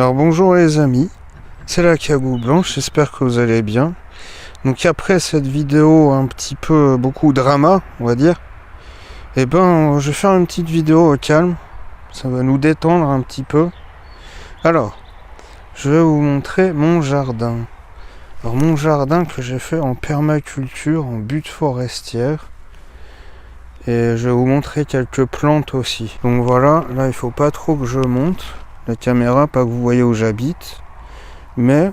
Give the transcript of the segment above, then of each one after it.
Alors bonjour les amis, c'est la Cagoule Blanche, j'espère que vous allez bien. Donc après cette vidéo un petit peu beaucoup drama, on va dire, je vais faire une petite vidéo au calme, ça va nous détendre un petit peu. Alors, je vais vous montrer mon jardin. Alors mon jardin que j'ai fait en permaculture, en butte forestière. Et je vais vous montrer quelques plantes aussi. Donc voilà, là il faut pas trop que je monte la caméra, pas que vous voyez où j'habite. Mais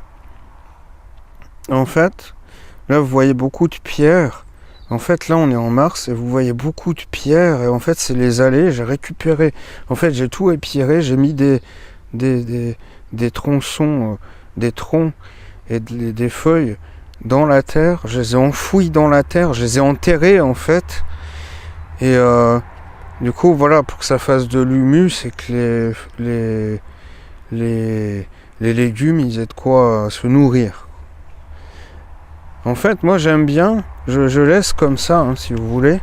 en fait, là vous voyez beaucoup de pierres. En fait là on est en mars et vous voyez beaucoup de pierres. Et en fait c'est les allées, j'ai récupéré. En fait j'ai tout épierré, j'ai mis des tronçons, des troncs et des feuilles dans la terre. Je les ai enfouis dans la terre, je les ai enterrés en fait. Et du coup voilà, pour que ça fasse de l'humus et que les légumes ils aient de quoi se nourrir. En fait moi j'aime bien, je laisse comme ça si vous voulez.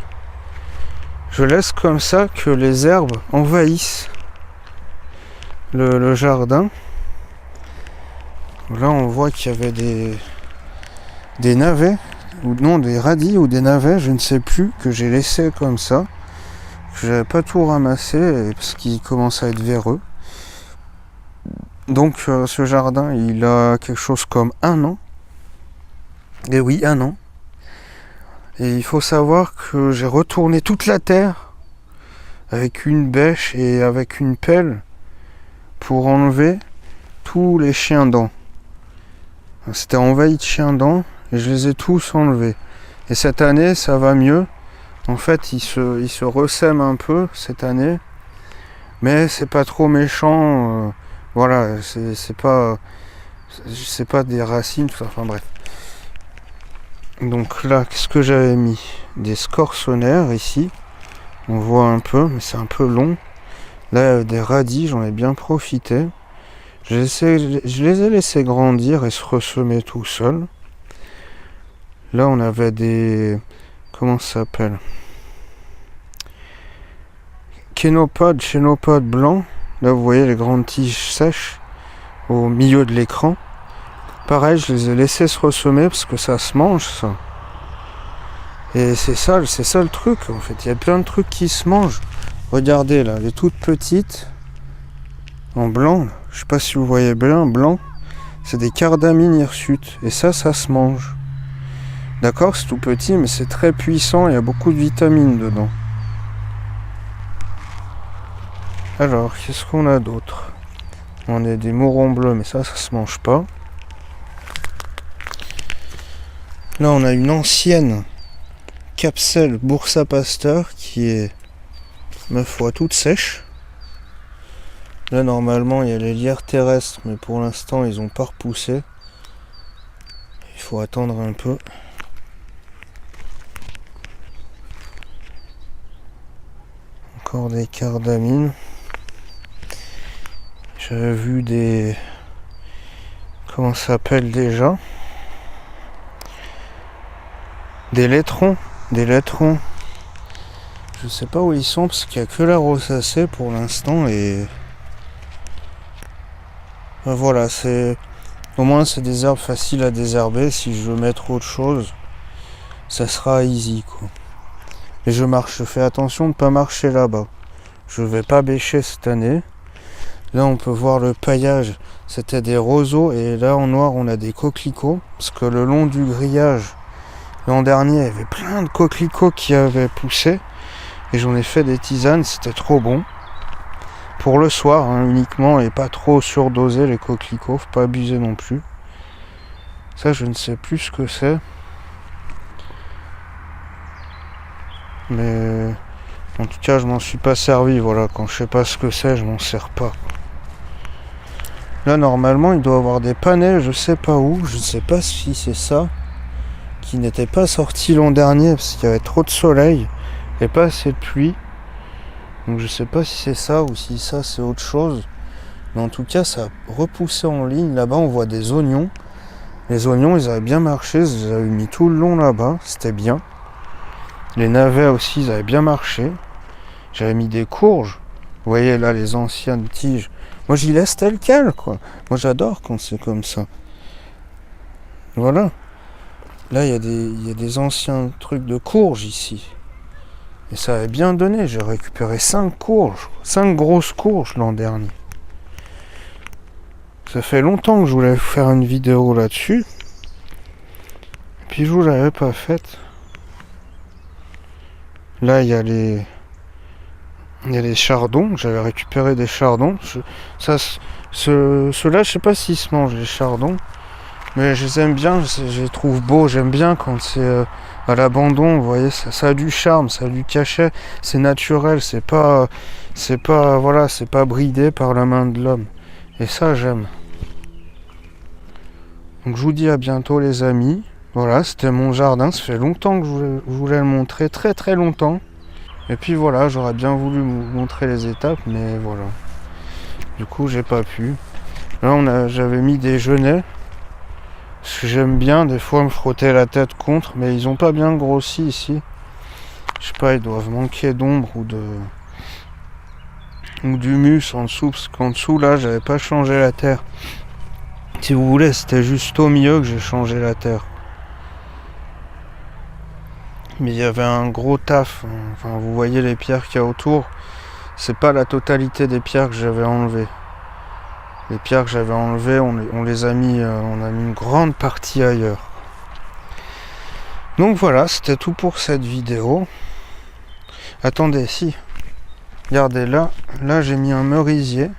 Je laisse comme ça que les herbes envahissent le jardin. Là on voit qu'il y avait des navets, ou non des radis ou des navets, je ne sais plus, que j'ai laissé comme ça. Je n'avais pas tout ramassé parce qu'il commence à être véreux. Donc ce jardin il a quelque chose comme 1 an. Et oui, 1 an. Et il faut savoir que j'ai retourné toute la terre avec une bêche et avec une pelle pour enlever tous les chiens-dents. C'était envahi de chiens-dents et je les ai tous enlevés. Et cette année ça va mieux. En fait il se ressème un peu cette année. Mais c'est pas trop méchant. Voilà, c'est pas des racines, tout ça. Enfin bref. Donc là, qu'est-ce que j'avais mis? Des scorsonnaires ici. On voit un peu, mais c'est un peu long. Là, des radis, j'en ai bien profité. Je les ai laissés grandir et se ressemer tout seul. Là, on avait des... Comment ça s'appelle? Chénopodes blancs. Là, vous voyez les grandes tiges sèches au milieu de l'écran. Pareil, je les ai laissés se ressemer parce que ça se mange, ça. Et c'est ça le truc, en fait. Il y a plein de trucs qui se mangent. Regardez, là, les toutes petites, en blanc. Je sais pas si vous voyez bien, blanc. C'est des cardamines hirsutes. Et ça se mange. D'accord, c'est tout petit, mais c'est très puissant. Il y a beaucoup de vitamines dedans. Alors, qu'est-ce qu'on a d'autre? On a des mourons bleus, mais ça se mange pas. Là, on a une ancienne capsule Boursa Pasteur qui est, ma foi, toute sèche. Là, normalement, il y a les lierres terrestres, mais pour l'instant, ils n'ont pas repoussé. Il faut attendre un peu. Encore des cardamines. J'avais vu des... Comment ça s'appelle déjà? Des laitrons. Je sais pas où ils sont parce qu'il n'y a que la rosacée pour l'instant et voilà, au moins c'est des herbes faciles à désherber. Si je veux mettre autre chose, ça sera easy quoi. Et je fais attention de ne pas marcher là-bas. Je vais pas bêcher cette année. Là on peut voir le paillage, c'était des roseaux et là en noir on a des coquelicots parce que le long du grillage l'an dernier, il y avait plein de coquelicots qui avaient poussé et j'en ai fait des tisanes, c'était trop bon. Pour le soir uniquement et pas trop surdoser les coquelicots, faut pas abuser non plus. Ça je ne sais plus ce que c'est. Mais en tout cas je m'en suis pas servi, voilà, quand je sais pas ce que c'est, je m'en sers pas. Là normalement il doit y avoir des panais, je sais pas où, je ne sais pas si c'est ça. Qui n'était pas sorti l'an dernier parce qu'il y avait trop de soleil et pas assez de pluie. Donc je sais pas si c'est ça ou si ça c'est autre chose. Mais en tout cas ça a repoussé en ligne. Là-bas on voit des oignons. Les oignons ils avaient bien marché, je les avais mis tout le long là-bas, c'était bien. Les navets aussi ils avaient bien marché. J'avais mis des courges. Vous voyez là les anciennes tiges. Moi j'y laisse tel quel, quoi. Moi j'adore quand c'est comme ça. Voilà. Là il y a des anciens trucs de courges ici. Et ça avait bien donné. J'ai récupéré 5 courges. 5 grosses courges l'an dernier. Ça fait longtemps que je voulais faire une vidéo là-dessus. Et puis je vous l'avais pas faite. Là il y a les chardons. J'avais récupéré des chardons. Ceux-là, je sais pas s'ils se mangent, les chardons. Mais je les aime bien, je les trouve beaux. J'aime bien quand c'est à l'abandon. Vous voyez, ça a du charme, ça a du cachet. C'est naturel, c'est pas bridé par la main de l'homme. Et ça, j'aime. Donc je vous dis à bientôt les amis. Voilà, c'était mon jardin. Ça fait longtemps que je voulais le montrer, très très longtemps. Et puis voilà, j'aurais bien voulu vous montrer les étapes, mais voilà. Du coup, j'ai pas pu. Là, j'avais mis des genêts. Parce que j'aime bien, des fois, me frotter la tête contre, mais ils ont pas bien grossi ici. Je sais pas, ils doivent manquer d'ombre ou d'humus en dessous, parce qu'en dessous, là, j'avais pas changé la terre. Si vous voulez, c'était juste au milieu que j'ai changé la terre. Mais il y avait un gros taf. Enfin, vous voyez les pierres qu'il y a autour. C'est pas la totalité des pierres que j'avais enlevées. Les pierres que j'avais enlevées, on les a mis, on a mis une grande partie ailleurs. Donc voilà, c'était tout pour cette vidéo. Attendez, si. Regardez là, j'ai mis un merisier.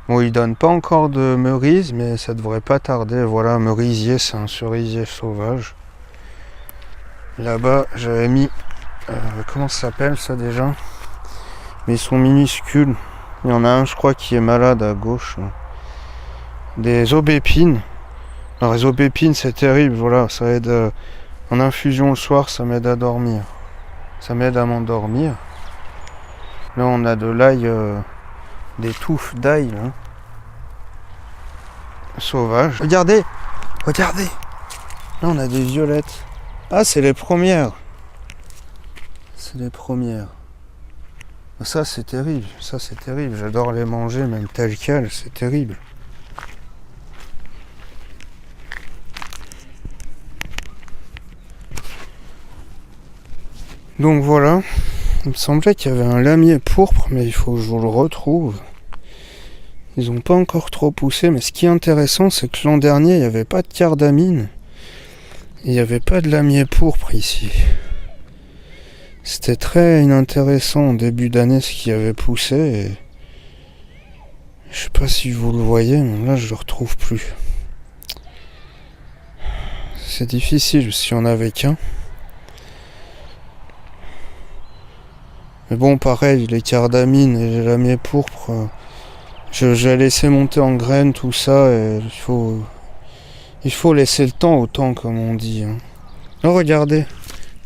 Bon, il donne pas encore de merise, mais ça devrait pas tarder. Voilà, un merisier, c'est un cerisier sauvage. Là-bas, j'avais mis... comment ça s'appelle ça déjà? Mais ils sont minuscules. Il y en a un, je crois, qui est malade à gauche. Des aubépines. Alors les aubépines, c'est terrible. Voilà, ça aide en infusion le soir, ça m'aide à dormir. Ça m'aide à m'endormir. Là, on a de l'ail, des touffes d'ail, là. Sauvages. Regardez. Là, on a des violettes. Ah, c'est les premières. Ça, c'est terrible. J'adore les manger, même telles quelles. C'est terrible. Donc voilà. Il me semblait qu'il y avait un lamier pourpre, mais il faut que je vous le retrouve. Ils n'ont pas encore trop poussé, mais ce qui est intéressant, c'est que l'an dernier, il n'y avait pas de cardamine. Il n'y avait pas de lamier pourpre ici. C'était très inintéressant au début d'année ce qui avait poussé. Et... je sais pas si vous le voyez, mais là je le retrouve plus. C'est difficile s'il y en avait qu'un. Mais bon, pareil, les cardamines et les lamiers pourpres, j'ai laissé monter en graines tout ça. Et il faut laisser le temps au temps, comme on dit. Hein. Là, regardez,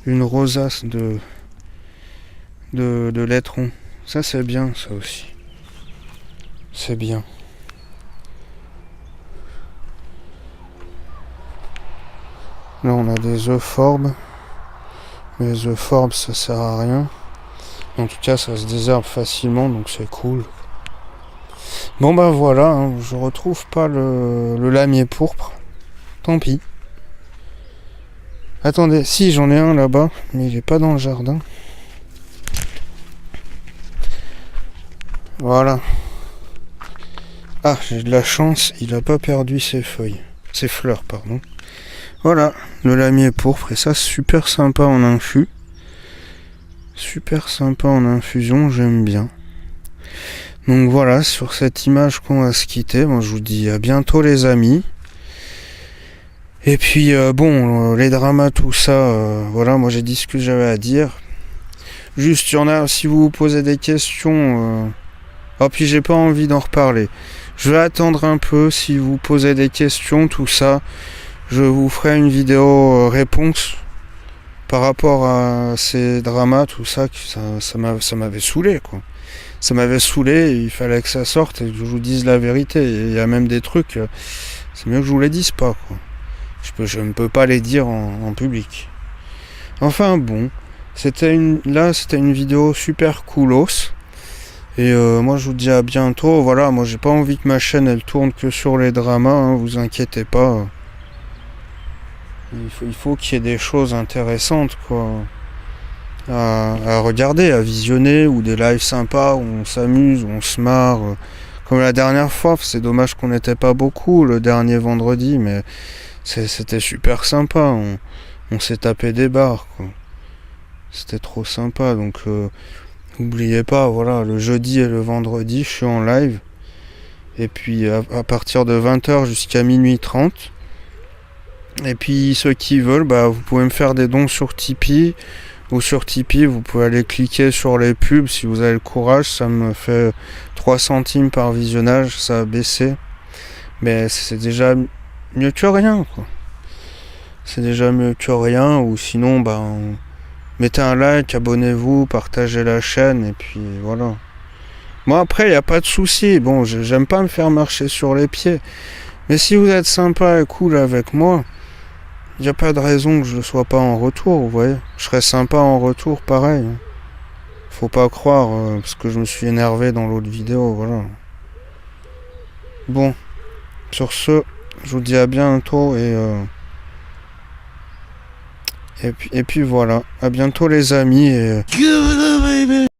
une rosace de laitron. Ça, c'est bien, ça aussi. C'est bien. Là, on a des euphorbes. Mais les euphorbes, ça sert à rien. En tout cas, ça se désherbe facilement, donc c'est cool. Bon, bah voilà, hein, je retrouve pas le lamier pourpre. Tant pis. Attendez, si, j'en ai un là-bas, mais il est pas dans le jardin. Voilà. Ah, j'ai de la chance, il a pas perdu ses feuilles. Ses fleurs, pardon. Voilà, le lamier pourpre, et ça, super sympa en infus. Super sympa en infusion, j'aime bien. Donc voilà, sur cette image qu'on va se quitter. Moi, je vous dis à bientôt les amis. Et puis les dramas, tout ça, voilà, moi j'ai dit ce que j'avais à dire. Juste, il y en a, si vous vous posez des questions, puis j'ai pas envie d'en reparler. Je vais attendre un peu, si vous posez des questions, tout ça, je vous ferai une vidéo réponse par rapport à ces dramas, tout ça, ça m'avait saoulé, quoi. Ça m'avait saoulé, il fallait que ça sorte et que je vous dise la vérité. Il y a même des trucs, c'est mieux que je vous les dise pas, quoi. Je ne peux pas les dire en public. Enfin bon, c'était une vidéo super coolos. Et moi je vous dis à bientôt. Voilà, moi j'ai pas envie que ma chaîne elle tourne que sur les dramas, hein, vous inquiétez pas. Il faut qu'il y ait des choses intéressantes quoi à regarder, à visionner, ou des lives sympas où on s'amuse, où on se marre. Comme la dernière fois, c'est dommage qu'on n'était pas beaucoup le dernier vendredi, mais c'était super sympa. On s'est tapé des barres quoi. C'était trop sympa, donc n'oubliez pas, voilà, le jeudi et le vendredi, je suis en live. Et puis à partir de 20h jusqu'à minuit 30. Et puis ceux qui veulent, bah, vous pouvez me faire des dons sur Tipeee. Ou sur Tipeee, vous pouvez aller cliquer sur les pubs si vous avez le courage. Ça me fait 3 centimes par visionnage, ça a baissé. Mais c'est déjà mieux que rien, quoi. C'est déjà mieux que rien. Ou sinon, bah, mettez un like, abonnez-vous, partagez la chaîne, et puis voilà. Moi après, il n'y a pas de souci. Bon, j'aime pas me faire marcher sur les pieds. Mais si vous êtes sympa et cool avec moi, il n'y a pas de raison que je ne sois pas en retour, vous voyez. Je serais sympa en retour, pareil. Faut pas croire, parce que je me suis énervé dans l'autre vidéo, voilà. Bon, sur ce, je vous dis à bientôt et puis voilà. À bientôt les amis et...